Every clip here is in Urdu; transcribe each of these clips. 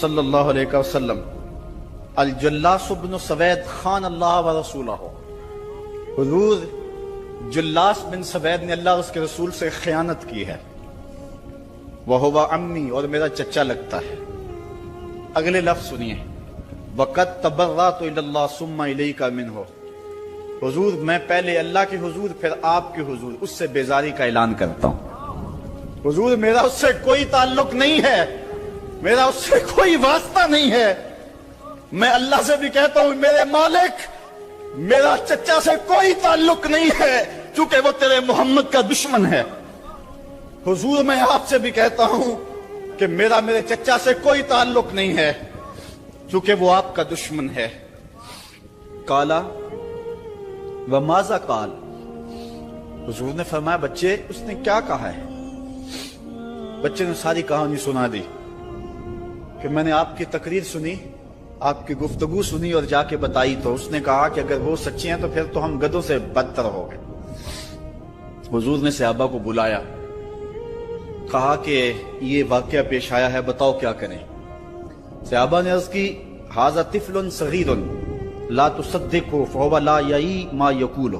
صلی اللہ علیہ وسلم الجلاس بن سوید خان اللہ و رسولہ، حضور جلاس بن سوید نے اللہ اور اس کے رسول سے خیانت کی ہے، وہو عمی، اور میرا چچا لگتا ہے۔ اگلے لفظ سنیے، وقد تبرأت الی اللہ ثم الیک منہ، حضور میں پہلے اللہ کے حضور پھر آپ کے حضور اس سے بیزاری کا اعلان کرتا ہوں۔ حضور میرا اس سے کوئی تعلق نہیں ہے، میرا اس سے کوئی واسطہ نہیں ہے۔ میں اللہ سے بھی کہتا ہوں میرے مالک، میرا چچا سے کوئی تعلق نہیں ہے چونکہ وہ تیرے محمد کا دشمن ہے۔ حضور میں آپ سے بھی کہتا ہوں کہ میرا میرے چچا سے کوئی تعلق نہیں ہے چونکہ وہ آپ کا دشمن ہے۔ قالا وماذا قال، حضور نے فرمایا بچے اس نے کیا کہا ہے؟ بچے نے ساری کہانی سنا دی کہ میں نے آپ کی تقریر سنی، آپ کی گفتگو سنی اور جا کے بتائی تو اس نے کہا کہ اگر وہ سچے ہیں تو پھر تو ہم گدھوں سے بدتر ہو گئے۔ حضور نے صحابہ کو بلایا، کہا کہ یہ واقعہ پیش آیا ہے، بتاؤ کیا کریں؟ صحابہ نے عرض کی ھذا طفل صغیر لا تصدقه فهو لا یعی ما یقول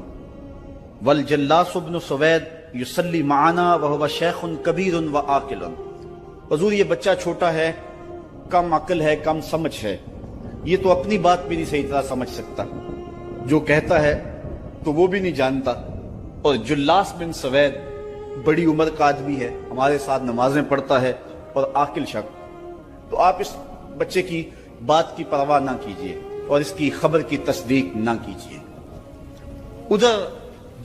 والجلاس بن سوید یصلی معنا وهو شیخ کبیر وعاقل، حضور یہ بچہ چھوٹا ہے، کم عقل ہے، کم سمجھ ہے، یہ تو اپنی بات بھی نہیں صحیح طرح سمجھ سکتا، جو کہتا ہے تو وہ بھی نہیں جانتا، اور جلاس بن سوید بڑی عمر کا آدمی ہے، ہمارے ساتھ نمازیں پڑھتا ہے اور عاقل شخص، تو آپ اس بچے کی بات کی پرواہ نہ کیجیے اور اس کی خبر کی تصدیق نہ کیجیے۔ ادھر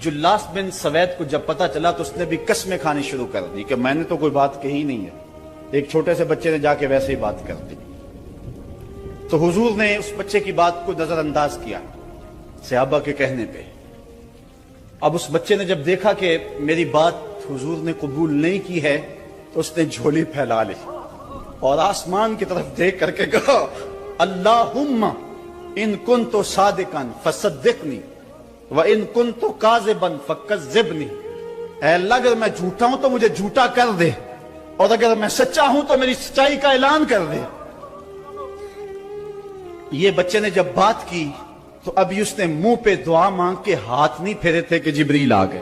جلاس بن سوید کو جب پتا چلا تو اس نے بھی قسمیں کھانی شروع کر دی کہ میں نے تو کوئی بات کہی نہیں ہے، ایک چھوٹے سے بچے نے جا کے ویسے ہی بات کر دی۔ تو حضور نے اس بچے کی بات کو نظر انداز کیا صحابہ کے کہنے پہ۔ اب اس بچے نے جب دیکھا کہ میری بات حضور نے قبول نہیں کی ہے تو اس نے جھولی پھیلا لی اور آسمان کی طرف دیکھ کر کے کہا اللہم ان کنت صادقا فصدقنی وان کنت کاذبا فکذبنی، اے اللہ اگر میں جھوٹا ہوں تو مجھے جھوٹا کر دے اور اگر میں سچا ہوں تو میری سچائی کا اعلان کر دے۔ یہ بچے نے جب بات کی تو ابھی اس نے منہ پہ دعا مانگ کے ہاتھ نہیں پھیرے تھے کہ جبریل آ گئے،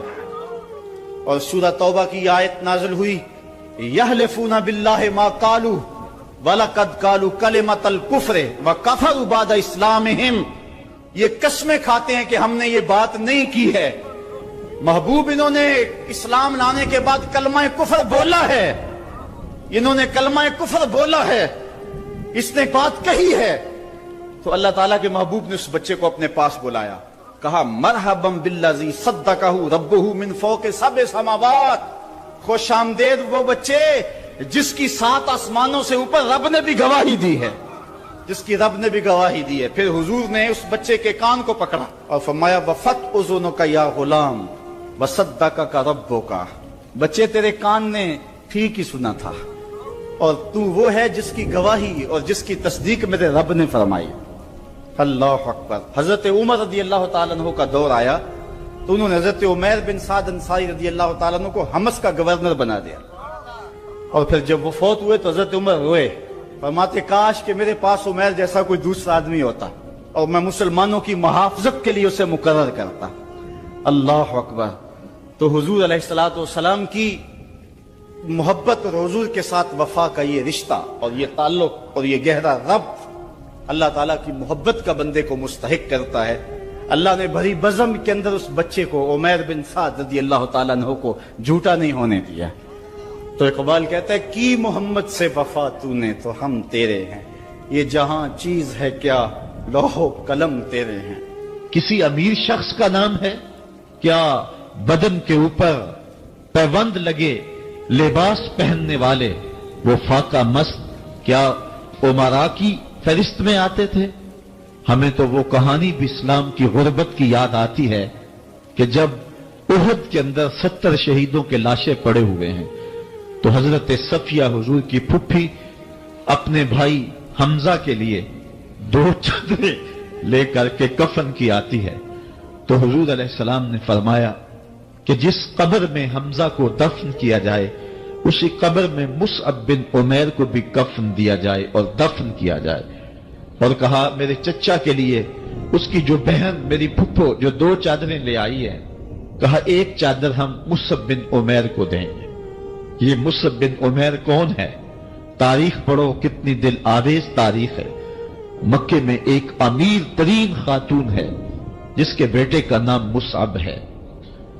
اور سورہ توبہ کی آیت نازل ہوئی یحلفون باللہ ما قالوا وَلَقَدْ قَالُوا كَلِمَةَ الْكُفْرِ وَكَفَرُوا بَعْدَ إِسْلَامِهِمْ، یہ قسمیں کھاتے ہیں کہ ہم نے یہ بات نہیں کی ہے، محبوب انہوں نے اسلام لانے کے بعد کلمہ کفر بولا ہے، انہوں نے کلمہ کفر بولا ہے، اس نے بات کہی ہے۔ تو اللہ تعالیٰ کے محبوب نے اس بچے کو اپنے پاس بلایا، کہا مرحبا بالذی صدقہ ربہ من فوق سبع سماوات، خوش آمدید وہ بچے جس کی 7 آسمانوں سے اوپر رب نے بھی گواہی دی ہے، جس کی رب نے بھی گواہی دی ہے۔ پھر حضور نے اس بچے کے کان کو پکڑا اور فرمایا وفت اذنک یا غلام وصدقک ربک، بچے تیرے کان نے ٹھیک ہی سنا تھا اور تو وہ ہے جس کی گواہی اور جس کی تصدیق میرے رب نے فرمائی۔ اللہ اکبر۔ حضرت عمر رضی اللہ تعالیٰ عنہ کا دور آیا تو انہوں نے حضرت عمیر بن سعد انصاری رضی اللہ تعالیٰ عنہ کو حمص کا گورنر بنا دیا، اور پھر جب وہ فوت ہوئے تو حضرت عمر روئے، فرماتے کاش کہ میرے پاس عمیر جیسا کوئی دوسرا آدمی ہوتا اور میں مسلمانوں کی محافظت کے لیے اسے مقرر کرتا۔ اللہ اکبر۔ تو حضور علیہ الصلوۃ والسلام کی محبت اور حضور کے ساتھ وفا کا یہ رشتہ اور یہ تعلق اور یہ گہرا ربط اللہ تعالیٰ کی محبت کا بندے کو مستحق کرتا ہے۔ اللہ نے بھری بزم کے اندر اس بچے کو عمیر بن سعد رضی اللہ تعالیٰ عنہ کو جھوٹا نہیں ہونے دیا۔ تو اقبال کہتا ہے کی محمد سے وفا تو نے تو ہم تیرے ہیں، یہ جہاں چیز ہے کیا لوح و قلم تیرے ہیں۔ کسی امیر شخص کا نام ہے کیا بدن کے اوپر پیوند لگے لباس پہننے والے وہ فاقہ مست کیا امراء کی فہرست میں آتے تھے؟ ہمیں تو وہ کہانی بھی اسلام کی غربت کی یاد آتی ہے کہ جب احد کے اندر 70 شہیدوں کے لاشیں پڑے ہوئے ہیں تو حضرت صفیہ حضور کی پھپھی اپنے بھائی حمزہ کے لیے 2 چادریں لے کر کے کفن کی آتی ہے، تو حضور علیہ السلام نے فرمایا کہ جس قبر میں حمزہ کو دفن کیا جائے اسی قبر میں مصعب بن عمیر کو بھی کفن دیا جائے اور دفن کیا جائے، اور کہا میرے چچا کے لیے اس کی جو بہن میری پھپھو جو 2 چادریں لے آئی ہے، کہا ایک چادر ہم مصعب بن عمیر کو دیں گے۔ یہ مصعب بن عمیر کون ہے؟ تاریخ پڑھو، کتنی دل آویز تاریخ ہے۔ مکے میں ایک امیر ترین خاتون ہے جس کے بیٹے کا نام مصعب ہے،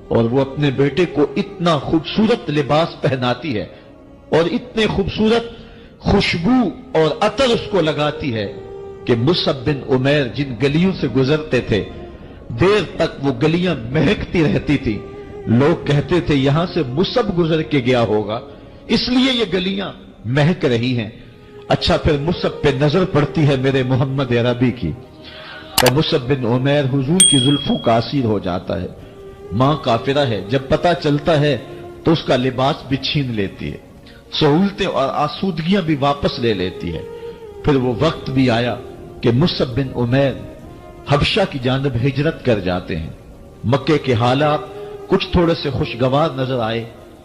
اور وہ اپنے بیٹے کو اتنا خوبصورت لباس پہناتی ہے اور اتنے خوبصورت خوشبو اور عطر اس کو لگاتی ہے کہ مصعب بن عمیر جن گلیوں سے گزرتے تھے دیر تک وہ گلیاں مہکتی رہتی تھی۔ لوگ کہتے تھے یہاں سے مصعب گزر کے گیا ہوگا اس لیے یہ گلیاں مہک رہی ہیں۔ اچھا پھر مصعب پہ نظر پڑتی ہے میرے محمد عربی کی، اور مصعب بن عمیر حضور کی زلفوں کا اسیر ہو جاتا ہے۔ ماں کافرہ ہے، جب پتہ چلتا ہے تو اس کا لباس بھی چھین لیتی ہے، سہولتیں اور آسودگیاں بھی واپس لے لیتی ہے۔ پھر وہ وقت بھی آیا کہ مصعب بن عمیر حبشہ کی جانب ہجرت کر جاتے ہیں۔ مکے کے حالات کچھ تھوڑے سے خوشگوار نظر آئے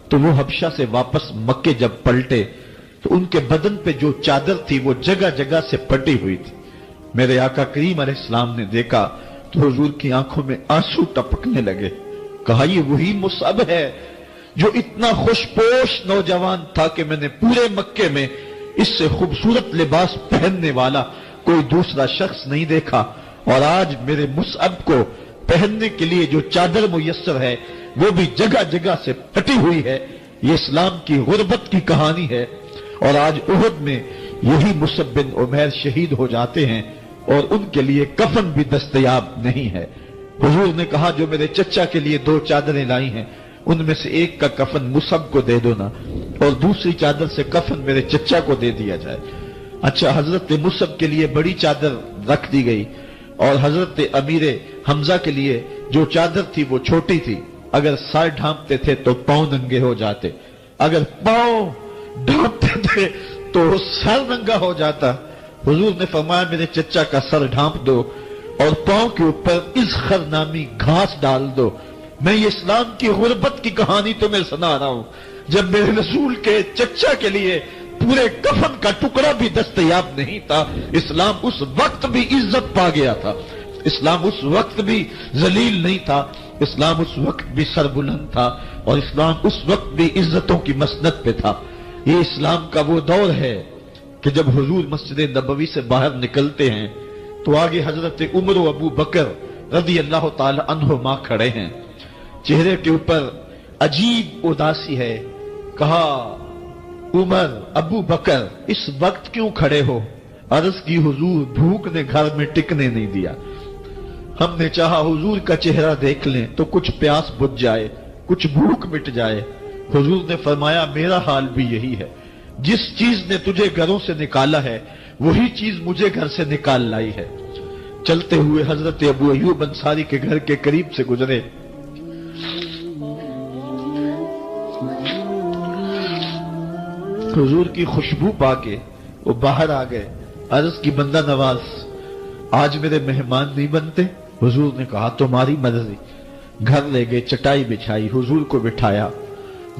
تو وہ حبشہ سے واپس مکے جب پلٹے تو ان کے بدن پہ جو چادر تھی وہ جگہ جگہ سے پھٹی ہوئی تھی۔ میرے آقا کریم علیہ السلام نے دیکھا تو حضور کی آنکھوں میں آنسو ٹپکنے لگے۔ کہا یہ وہی مصعب ہے جو اتنا خوش پوش نوجوان تھا کہ میں نے پورے مکے میں اس سے خوبصورت لباس پہننے والا کوئی دوسرا شخص نہیں دیکھا، اور آج میرے مصعب کو پہننے کے لیے جو چادر میسر ہے وہ بھی جگہ جگہ سے پھٹی ہوئی ہے۔ یہ اسلام کی غربت کی کہانی ہے، اور آج احد میں یہی مصعب بن عمیر شہید ہو جاتے ہیں اور ان کے لیے کفن بھی دستیاب نہیں ہے۔ حضور نے کہا جو میرے چچا کے لیے 2 چادریں لائی ہیں ان میں سے ایک کا کفن مصعب کو دے دو نا، اور دوسری چادر سے کفن میرے چچا کو دے دیا جائے۔ اچھا حضرت مصعب کے لیے بڑی چادر رکھ دی گئی، اور حضرت امیر حمزہ کے لیے جو چادر تھی وہ چھوٹی تھی، اگر سر ڈھانپتے تھے تو پاؤں ننگے ہو جاتے، اگر پاؤں ڈھانپتے تھے تو سر ننگا ہو جاتا۔ حضور نے فرمایا میرے چچا کا سر ڈھانپ دو اور پاؤں کے اوپر اذخر نامی گھاس ڈال دو۔ میں یہ اسلام کی غربت کی کہانی تمہیں سنا رہا ہوں، جب میرے رسول کے چچا کے لیے پورے کفن کا ٹکڑا بھی دستیاب نہیں تھا، اسلام اس وقت بھی عزت پا گیا تھا، اسلام اس وقت بھی ذلیل نہیں تھا، اسلام اس وقت بھی سربلند تھا، اور اسلام اس وقت بھی عزتوں کی مسند پہ تھا۔ یہ اسلام کا وہ دور ہے کہ جب حضور مسجد نبوی سے باہر نکلتے ہیں تو آگے حضرت عمر و ابو بکر رضی اللہ تعالی عنہما کھڑے ہیں، چہرے کے اوپر عجیب اداسی ہے۔ کہا عمر ابو بکر اس وقت کیوں کھڑے ہو؟ عرض کی حضور بھوک نے گھر میں ٹکنے نہیں دیا، ہم نے چاہا حضور کا چہرہ دیکھ لیں تو کچھ پیاس بجھ جائے، کچھ بھوک مٹ جائے۔ حضور نے فرمایا میرا حال بھی یہی ہے، جس چیز نے تجھے گھروں سے نکالا ہے وہی چیز مجھے گھر سے نکال لائی ہے۔ چلتے ہوئے حضرت ابو ایوب انصاری کے گھر کے قریب سے گزرے، حضور کی خوشبو پا کے وہ باہر آ گئے۔ عرض کی بندہ نواز آج میرے مہمان نہیں بنتے؟ حضور نے کہا تمہاری مرضی۔ گھر لے گئے، چٹائی بچھائی، حضور کو بٹھایا،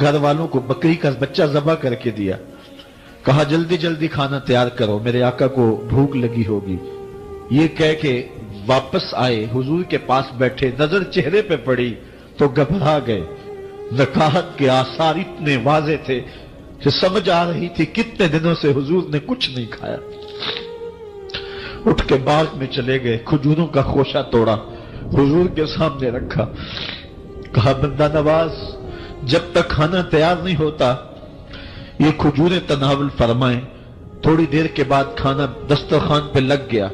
گھر والوں کو بکری کا بچہ ذبح کر کے دیا، کہا جلدی جلدی کھانا تیار کرو، میرے آقا کو بھوک لگی ہوگی۔ یہ کہہ کے واپس آئے، حضور کے پاس بیٹھے، نظر چہرے پہ پڑی تو گھبرا گئے۔ نکاحت کے آثار اتنے واضح تھے کہ سمجھ آ رہی تھی کتنے دنوں سے حضور نے کچھ نہیں کھایا۔ اٹھ کے باغ میں چلے گئے، کھجوروں کا خوشہ توڑا، حضور کے سامنے رکھا، کہا بندہ نواز جب تک کھانا تیار نہیں ہوتا یہ کھجوریں تناول فرمائیں۔ تھوڑی دیر کے بعد کھانا دسترخوان پہ لگ گیا،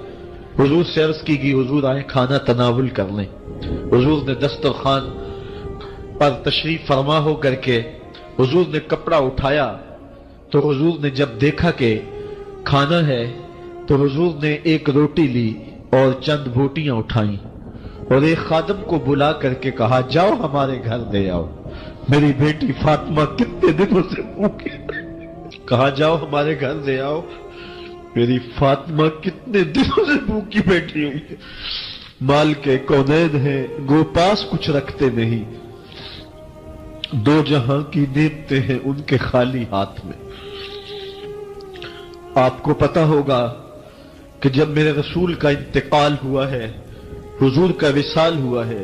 حضور سے عرض کی گئی حضور آئے کھانا تناول کر لیں۔ حضور نے دسترخوان پر تشریف فرما ہو کر کے حضور نے کپڑا اٹھایا تو حضور نے جب دیکھا کہ کھانا ہے تو حضور نے ایک روٹی لی اور چند بوٹیاں اٹھائیں اور ایک خادم کو بلا کر کے کہا جاؤ ہمارے گھر دے آؤ، میری بیٹی فاطمہ کتنے دنوں سے بھوکی، کہا جاؤ ہمارے گھر دے آؤ، میری فاطمہ کتنے دنوں سے بھوکی بیٹھی ہوئی ہے، مال کے کونین ہیں گو پاس کچھ رکھتے نہیں۔ دو جہاں کی نعمتیں ہیں ان کے خالی ہاتھ میں. آپ کو پتا ہوگا کہ جب میرے رسول کا انتقال ہوا ہے، حضور کا وصال ہوا ہے،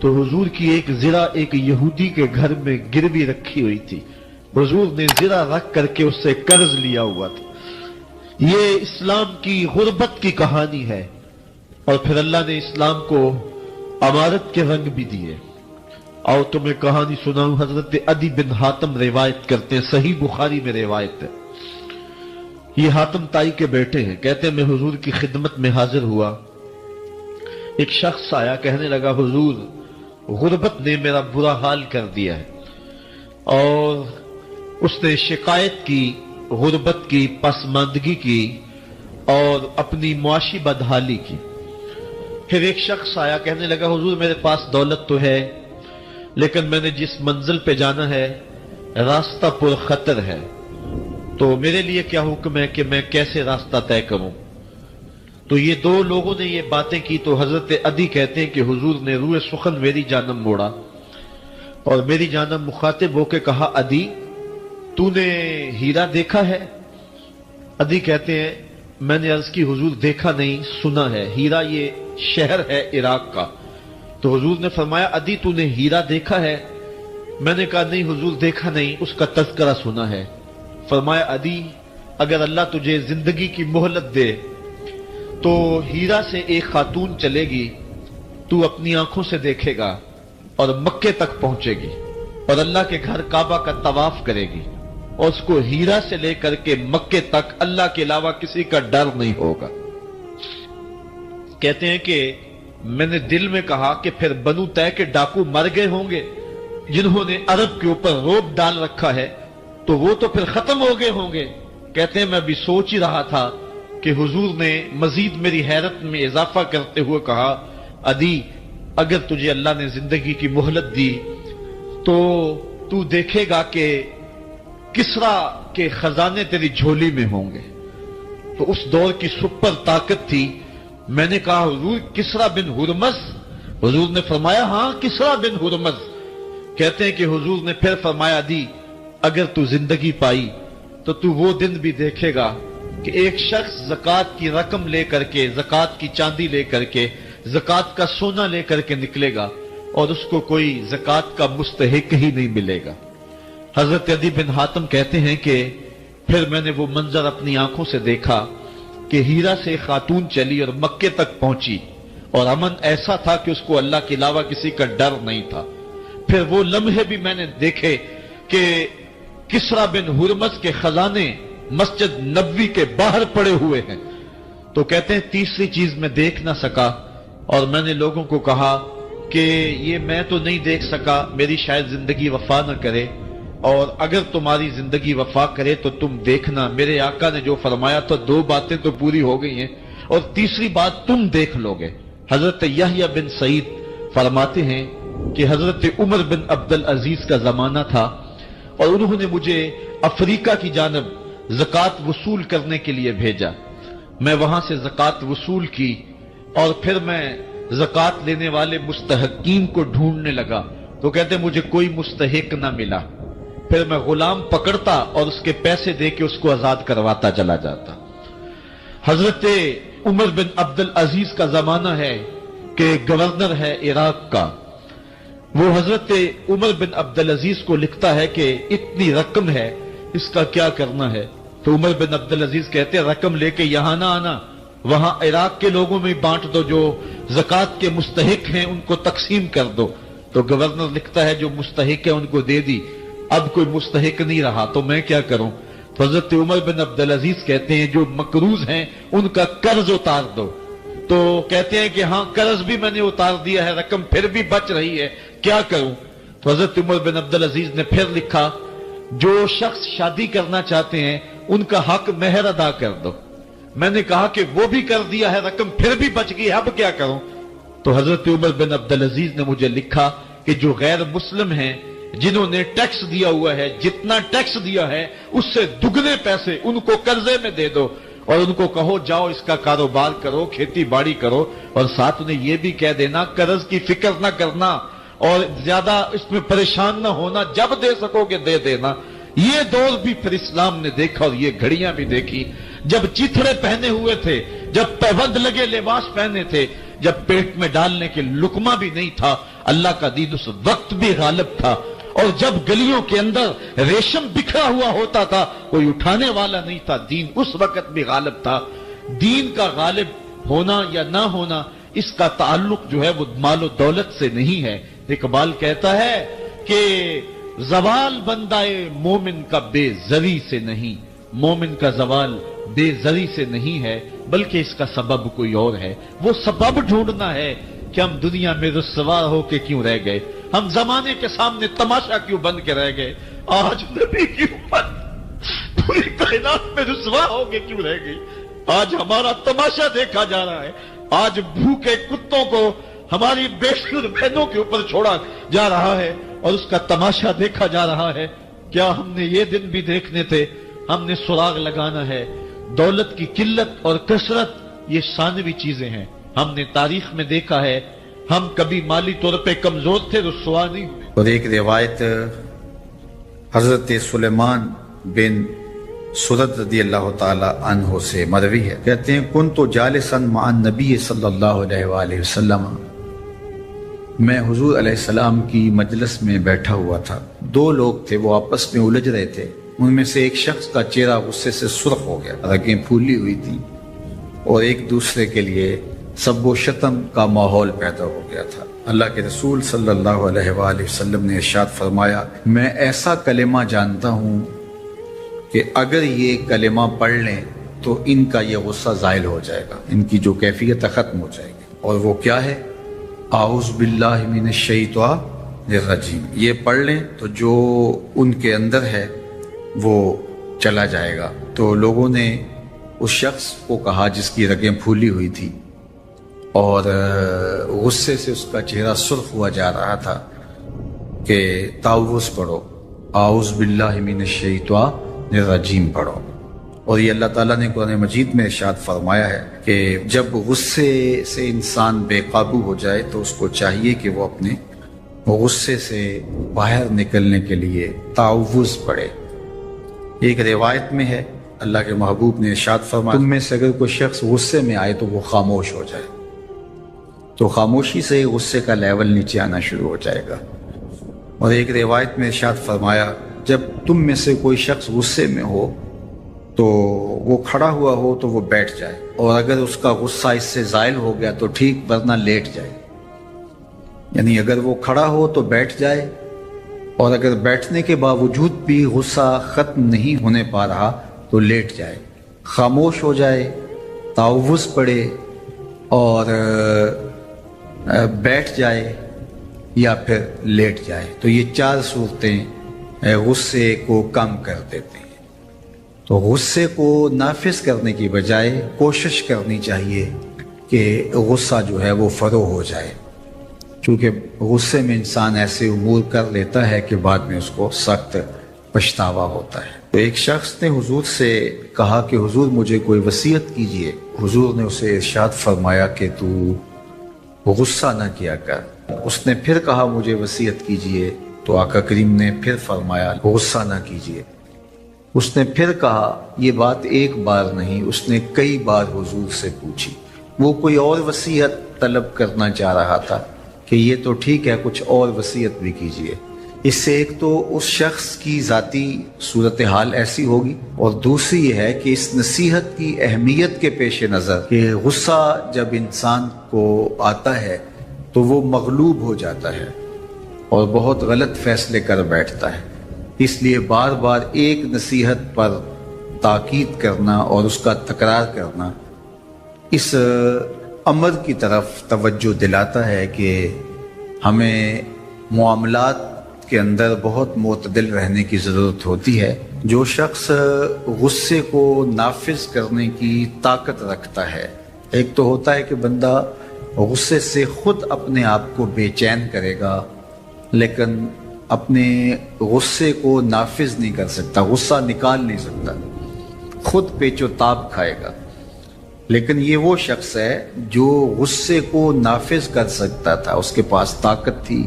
تو حضور کی ایک زرہ ایک یہودی کے گھر میں گروی رکھی ہوئی تھی. حضور نے زرہ رکھ کر کے اس سے قرض لیا ہوا تھا. یہ اسلام کی غربت کی کہانی ہے، اور پھر اللہ نے اسلام کو امارت کے رنگ بھی دیے. آؤ تمہیں کہانی سناؤں. حضرت عدی بن حاتم روایت کرتے ہیں، صحیح بخاری میں روایت ہے. یہ حاتم تائی کے بیٹے ہیں. کہتے ہیں میں حضور کی خدمت میں حاضر ہوا. ایک شخص آیا، کہنے لگا حضور غربت نے میرا برا حال کر دیا ہے. اور اس نے شکایت کی غربت کی، پسماندگی کی اور اپنی معاشی بدحالی کی. پھر ایک شخص آیا، کہنے لگا حضور میرے پاس دولت تو ہے، لیکن میں نے جس منزل پہ جانا ہے راستہ پر خطر ہے، تو میرے لیے کیا حکم ہے کہ میں کیسے راستہ طے کروں. تو یہ دو لوگوں نے یہ باتیں کی. تو حضرت عدی کہتے ہیں کہ حضور نے روح سخن میری جانب موڑا اور میری جانب مخاطب ہو کے کہا عدی تو نے ہیرا دیکھا ہے؟ عدی کہتے ہیں میں نے عرض کی حضور دیکھا نہیں، سنا ہے. ہیرا یہ شہر ہے عراق کا. تو حضور نے فرمایا عدی تو نے ہیرا دیکھا ہے؟ میں نے کہا نہیں حضور دیکھا نہیں، اس کا تذکرہ سنا ہے. فرمایا عدی اگر اللہ تجھے زندگی کی مہلت دے تو ہیرا سے ایک خاتون چلے گی، تو اپنی آنکھوں سے دیکھے گا اور مکے تک پہنچے گی اور اللہ کے گھر کعبہ کا طواف کرے گی، اور اس کو ہیرا سے لے کر کے مکے تک اللہ کے علاوہ کسی کا ڈر نہیں ہوگا. کہتے ہیں کہ میں نے دل میں کہا کہ پھر بنو طے کے ڈاکو مر گئے ہوں گے جنہوں نے عرب کے اوپر روب ڈال رکھا ہے، تو وہ تو پھر ختم ہو گئے ہوں گے. کہتے ہیں میں بھی سوچ ہی رہا تھا کہ حضور نے مزید میری حیرت میں اضافہ کرتے ہوئے کہا عدی اگر تجھے اللہ نے زندگی کی مہلت دی تو دیکھے گا کہ کسرا کے خزانے تیری جھولی میں ہوں گے. تو اس دور کی سپر طاقت تھی. میں نے کہا حضور کسرا بن ہرمز؟ حضور نے فرمایا ہاں کسرا بن ہرمز. کہتے ہیں کہ حضور نے پھر فرمایا عدی اگر تو زندگی پائی تو تو وہ دن بھی دیکھے گا کہ ایک شخص زکوٰۃ کی رقم لے کر کے، زکوٰۃ کی چاندی لے کر کے، زکوٰۃ کا سونا لے کر کے نکلے گا اور اس کو کوئی زکوٰۃ کا مستحق ہی نہیں ملے گا. حضرت عدی بن حاتم کہتے ہیں کہ پھر میں نے وہ منظر اپنی آنکھوں سے دیکھا کہ ہیرا سے خاتون چلی اور مکے تک پہنچی، اور امن ایسا تھا کہ اس کو اللہ کے علاوہ کسی کا ڈر نہیں تھا. پھر وہ لمحے بھی میں نے دیکھے کہ کسرا بن ہرمز کے خزانے مسجد نبوی کے باہر پڑے ہوئے ہیں. تو کہتے ہیں تیسری چیز میں دیکھ نہ سکا، اور میں نے لوگوں کو کہا کہ یہ میں تو نہیں دیکھ سکا، میری شاید زندگی وفا نہ کرے، اور اگر تمہاری زندگی وفا کرے تو تم دیکھنا میرے آقا نے جو فرمایا تو دو باتیں تو پوری ہو گئی ہیں، اور تیسری بات تم دیکھ لو گے. حضرت یحییٰ بن سعید فرماتے ہیں کہ حضرت عمر بن عبدالعزیز کا زمانہ تھا، اور انہوں نے مجھے افریقہ کی جانب زکوٰۃ وصول کرنے کے لیے بھیجا. میں وہاں سے زکوٰۃ وصول کی، اور پھر میں زکوٰۃ لینے والے مستحقین کو ڈھونڈنے لگا. تو کہتے مجھے کوئی مستحق نہ ملا. پھر میں غلام پکڑتا اور اس کے پیسے دے کے اس کو آزاد کرواتا چلا جاتا. حضرت عمر بن عبدالعزیز کا زمانہ ہے کہ گورنر ہے عراق کا. وہ حضرت عمر بن عبدالعزیز کو لکھتا ہے کہ اتنی رقم ہے، اس کا کیا کرنا ہے. تو عمر بن عبدالعزیز کہتے ہیں رقم لے کے یہاں نہ آنا، وہاں عراق کے لوگوں میں بانٹ دو، جو زکوٰۃ کے مستحق ہیں ان کو تقسیم کر دو. تو گورنر لکھتا ہے جو مستحق ہے ان کو دے دی، اب کوئی مستحق نہیں رہا تو میں کیا کروں. تو حضرت عمر بن عبدالعزیز کہتے ہیں جو مقروض ہیں ان کا قرض اتار دو. تو کہتے ہیں کہ ہاں قرض بھی میں نے اتار دیا ہے، رقم پھر بھی بچ رہی ہے، کیا کروں. تو حضرت عمر بن عبدالعزیز نے پھر لکھا جو شخص شادی کرنا چاہتے ہیں ان کا حق مہر ادا کر دو. میں نے کہا کہ وہ بھی کر دیا ہے، رقم پھر بھی بچ گئی، اب کیا کروں. تو حضرت عمر بن عبدالعزیز نے مجھے لکھا کہ جو غیر مسلم ہیں جنہوں نے ٹیکس دیا ہوا ہے، جتنا ٹیکس دیا ہے اس سے دگنے پیسے ان کو قرضے میں دے دو، اور ان کو کہو جاؤ اس کا کاروبار کرو، کھیتی باڑی کرو، اور ساتھ انہیں یہ بھی کہہ دینا قرض کی فکر نہ کرنا، اور زیادہ اس میں پریشان نہ ہونا، جب دے سکو گے دے دینا، یہ دور بھی پھر اسلام نے دیکھا اور یہ گھڑیاں بھی دیکھی، جب چیتھڑے پہنے ہوئے تھے، جب پیوند لگے لباس پہنے تھے، جب پیٹ میں ڈالنے کے لقمہ بھی نہیں تھا، اللہ کا دین اس وقت بھی غالب تھا، اور جب گلیوں کے اندر ریشم بکھرا ہوا ہوتا تھا، کوئی اٹھانے والا نہیں تھا، دین اس وقت بھی غالب تھا۔ دین کا غالب ہونا یا نہ ہونا، اس کا تعلق جو ہے وہ مال و دولت سے نہیں ہے۔ اقبال کہتا ہے کہ زوال بندائے مومن کا بے زری سے نہیں، مومن کا زوال بے زری سے نہیں ہے، بلکہ اس کا سبب کوئی اور ہے۔ وہ سبب ڈھونڈنا ہے کہ ہم دنیا میں رسوا ہو کے کیوں رہ گئے، ہم زمانے کے سامنے تماشا کیوں بن کے رہ گئے، آج نبی کی امت پوری کائنات میں رسوا ہو کے کیوں رہ گئی، آج ہمارا تماشا دیکھا جا رہا ہے، آج بھوکے کتوں کو ہماری بے شمار بہنوں کے اوپر چھوڑا جا رہا ہے اور اس کا تماشا دیکھا جا رہا ہے۔ کیا ہم نے یہ دن بھی دیکھنے تھے؟ ہم نے سراغ لگانا ہے۔ دولت کی قلت اور کثرت یہ ثانوی چیزیں ہیں، ہم نے تاریخ میں دیکھا ہے، ہم کبھی مالی طور پہ کمزور تھے، رسوا نہیں ہوئے۔ اور ایک روایت حضرت سلیمان بن سرد رضی اللہ تعالی عنہ سے مروی ہے، کہتے ہیں کنت جالسا مع النبی صلی اللہ علیہ وآلہ وسلم، میں حضور علیہ السلام کی مجلس میں بیٹھا ہوا تھا، دو لوگ تھے، وہ آپس میں الجھ رہے تھے، ان میں سے ایک شخص کا چہرہ غصے سے سرخ ہو گیا، رگیں پھولی ہوئی تھیں اور ایک دوسرے کے لیے سب و شتم کا ماحول پیدا ہو گیا تھا۔ اللہ کے رسول صلی اللہ علیہ وآلہ وسلم نے ارشاد فرمایا، میں ایسا کلمہ جانتا ہوں کہ اگر یہ کلمہ پڑھ لیں تو ان کا یہ غصہ زائل ہو جائے گا، ان کی جو کیفیت ختم ہو جائے گی، اور وہ کیا ہے؟ اعوذ باللہ من الشیطان الرجیم۔ یہ پڑھ لیں تو جو ان کے اندر ہے وہ چلا جائے گا۔ تو لوگوں نے اس شخص کو کہا جس کی رگیں پھولی ہوئی تھی اور غصے سے اس کا چہرہ سرخ ہوا جا رہا تھا کہ تعوذ پڑھو، اعوذ باللہ من الشیطان الرجیم پڑھو۔ اور یہ اللہ تعالیٰ نے قرآن مجید میں ارشاد فرمایا ہے کہ جب غصے سے انسان بے قابو ہو جائے تو اس کو چاہیے کہ وہ اپنے غصے سے باہر نکلنے کے لیے تعوذ پڑھے۔ ایک روایت میں ہے اللہ کے محبوب نے ارشاد فرمایا، تم میں سے اگر کوئی شخص غصے میں آئے تو وہ خاموش ہو جائے، تو خاموشی سے ہی غصے کا لیول نیچے آنا شروع ہو جائے گا۔ اور ایک روایت میں ارشاد فرمایا، جب تم میں سے کوئی شخص غصے میں ہو تو وہ کھڑا ہوا ہو تو وہ بیٹھ جائے، اور اگر اس کا غصہ اس سے زائل ہو گیا تو ٹھیک، ورنہ لیٹ جائے۔ یعنی اگر وہ کھڑا ہو تو بیٹھ جائے، اور اگر بیٹھنے کے باوجود بھی غصہ ختم نہیں ہونے پا رہا تو لیٹ جائے، خاموش ہو جائے، تعوذ پڑھے اور بیٹھ جائے یا پھر لیٹ جائے۔ تو یہ چار صورتیں غصے کو کم کر دیتے ہیں۔ تو غصے کو نافذ کرنے کی بجائے کوشش کرنی چاہیے کہ غصہ جو ہے وہ فروغ ہو جائے، چونکہ غصے میں انسان ایسے امور کر لیتا ہے کہ بعد میں اس کو سخت پچھتاوا ہوتا ہے۔ تو ایک شخص نے حضور سے کہا کہ حضور مجھے کوئی وصیت کیجئے۔ حضور نے اسے ارشاد فرمایا کہ تو غصہ نہ کیا کر۔ اس نے پھر کہا مجھے وصیت کیجئے، تو آقا کریم نے پھر فرمایا غصہ نہ کیجئے۔ اس نے پھر کہا، یہ بات ایک بار نہیں، اس نے کئی بار حضور سے پوچھی۔ وہ کوئی اور وصیت طلب کرنا چاہ رہا تھا کہ یہ تو ٹھیک ہے، کچھ اور وصیت بھی کیجئے۔ اس سے ایک تو اس شخص کی ذاتی صورتحال ایسی ہوگی، اور دوسری یہ ہے کہ اس نصیحت کی اہمیت کے پیش نظر کہ غصہ جب انسان کو آتا ہے تو وہ مغلوب ہو جاتا ہے اور بہت غلط فیصلے کر بیٹھتا ہے، اس لیے بار بار ایک نصیحت پر تاکید کرنا اور اس کا تکرار کرنا اس امر کی طرف توجہ دلاتا ہے کہ ہمیں معاملات کے اندر بہت معتدل رہنے کی ضرورت ہوتی ہے۔ جو شخص غصے کو نافذ کرنے کی طاقت رکھتا ہے، ایک تو ہوتا ہے کہ بندہ غصے سے خود اپنے آپ کو بے چین کرے گا، لیکن اپنے غصے کو نافذ نہیں کر سکتا، غصہ نکال نہیں سکتا، خود پیچ و تاب کھائے گا۔ لیکن یہ وہ شخص ہے جو غصے کو نافذ کر سکتا تھا، اس کے پاس طاقت تھی،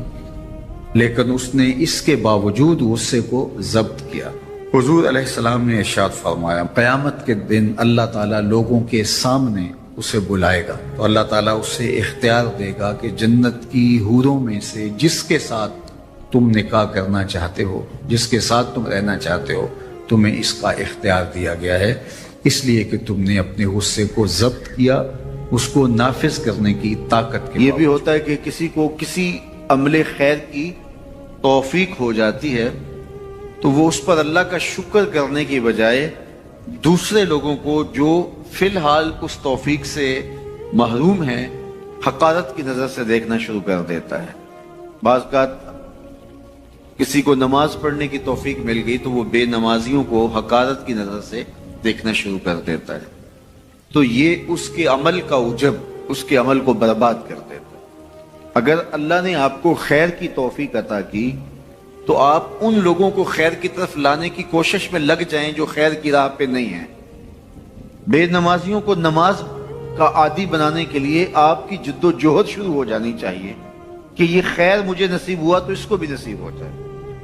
لیکن اس نے اس کے باوجود غصے کو ضبط کیا۔ حضور علیہ السلام نے ارشاد فرمایا قیامت کے دن اللہ تعالیٰ لوگوں کے سامنے اسے بلائے گا تو اللہ تعالیٰ اسے اختیار دے گا کہ جنت کی حوروں میں سے جس کے ساتھ تم نکاح کرنا چاہتے ہو، جس کے ساتھ تم رہنا چاہتے ہو، تمہیں اس کا اختیار دیا گیا ہے، اس لیے کہ تم نے اپنے غصے کو ضبط کیا، اس کو نافذ کرنے کی طاقت کے۔ یہ بھی ہوتا ہے کہ کسی کو کسی عمل خیر کی توفیق ہو جاتی ہے تو وہ اس پر اللہ کا شکر کرنے کی بجائے دوسرے لوگوں کو جو فی الحال اس توفیق سے محروم ہیں حقارت کی نظر سے دیکھنا شروع کر دیتا ہے۔ بعض اوقات کسی کو نماز پڑھنے کی توفیق مل گئی تو وہ بے نمازیوں کو حقارت کی نظر سے دیکھنا شروع کر دیتا ہے، تو یہ اس کے عمل کا عجب اس کے عمل کو برباد کر دیتا ہے۔ اگر اللہ نے آپ کو خیر کی توفیق عطا کی تو آپ ان لوگوں کو خیر کی طرف لانے کی کوشش میں لگ جائیں جو خیر کی راہ پہ نہیں ہیں۔ بے نمازیوں کو نماز کا عادی بنانے کے لیے آپ کی جد و جہد شروع ہو جانی چاہیے کہ یہ خیر مجھے نصیب ہوا تو اس کو بھی نصیب ہو جائے،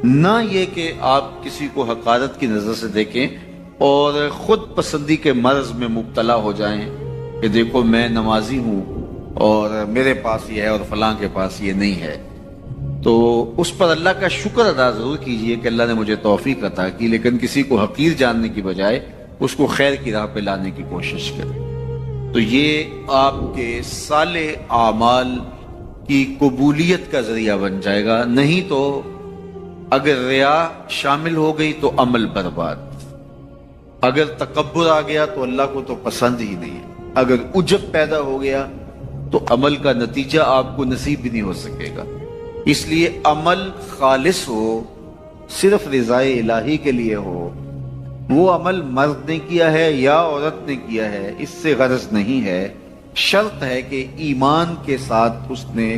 نہ یہ کہ آپ کسی کو حقارت کی نظر سے دیکھیں اور خود پسندی کے مرض میں مبتلا ہو جائیں کہ دیکھو میں نمازی ہوں اور میرے پاس یہ ہے اور فلاں کے پاس یہ نہیں ہے۔ تو اس پر اللہ کا شکر ادا ضرور کیجئے کہ اللہ نے مجھے توفیق عطا کی، لیکن کسی کو حقیر جاننے کی بجائے اس کو خیر کی راہ پہ لانے کی کوشش کریں، تو یہ آپ کے صالح اعمال کی قبولیت کا ذریعہ بن جائے گا۔ نہیں تو اگر ریا شامل ہو گئی تو عمل برباد، اگر تکبر آ گیا تو اللہ کو تو پسند ہی نہیں ہے، اگر عجب پیدا ہو گیا تو عمل کا نتیجہ آپ کو نصیب بھی نہیں ہو سکے گا۔ اس لیے عمل خالص ہو، صرف رضائے الہی کے لیے ہو، وہ عمل مرد نے کیا ہے یا عورت نے کیا ہے اس سے غرض نہیں ہے، شرط ہے کہ ایمان کے ساتھ اس نے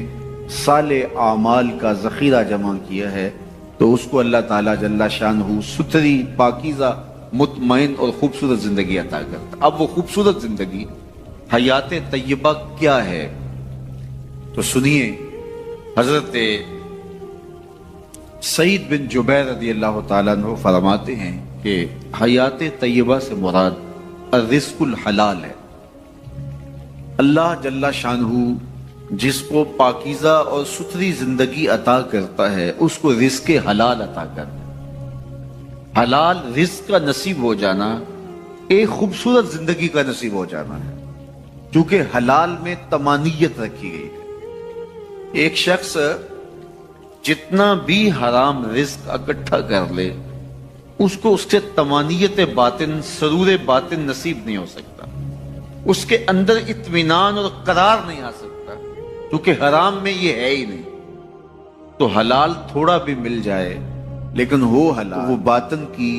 صالح اعمال کا ذخیرہ جمع کیا ہے تو اس کو اللہ تعالیٰ جل شانہ ستھری، پاکیزہ، مطمئن اور خوبصورت زندگی عطا کرتا۔ اب وہ خوبصورت زندگی حیات طیبہ کیا ہے تو سنیے، حضرت سعید بن جبیر رضی اللہ تعالیٰ عنہ فرماتے ہیں کہ حیات طیبہ سے مراد الرزق الحلال ہے۔ اللہ جل شانہ جس کو پاکیزہ اور ستھری زندگی عطا کرتا ہے اس کو رزق حلال عطا کرتا ہے۔ حلال رزق کا نصیب ہو جانا ایک خوبصورت زندگی کا نصیب ہو جانا ہے، کیونکہ حلال میں طمانیت رکھی گئی ہے۔ ایک شخص جتنا بھی حرام رزق اکٹھا کر لے اس کو اس سے طمانیت باطن، سرور باطن نصیب نہیں ہو سکتا، اس کے اندر اطمینان اور قرار نہیں آ سکتا، کیونکہ حرام میں یہ ہے ہی نہیں۔ تو حلال تھوڑا بھی مل جائے لیکن وہ حلال وہ باطن کی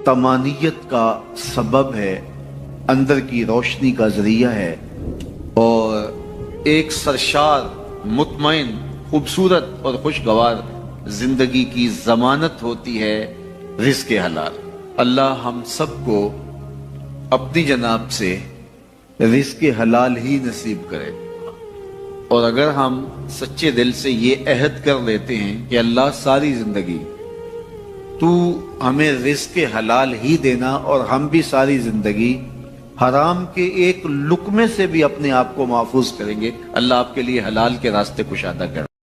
طمانیت کا سبب ہے، اندر کی روشنی کا ذریعہ ہے، اور ایک سرشار، مطمئن، خوبصورت اور خوشگوار زندگی کی ضمانت ہوتی ہے رزق حلال۔ اللہ ہم سب کو اپنی جناب سے رزق حلال ہی نصیب کرے، اور اگر ہم سچے دل سے یہ عہد کر لیتے ہیں کہ اللہ ساری زندگی تو ہمیں رزق حلال ہی دینا اور ہم بھی ساری زندگی حرام کے ایک لقمے سے بھی اپنے آپ کو محفوظ کریں گے، اللہ آپ کے لیے حلال کے راستے کشادہ کر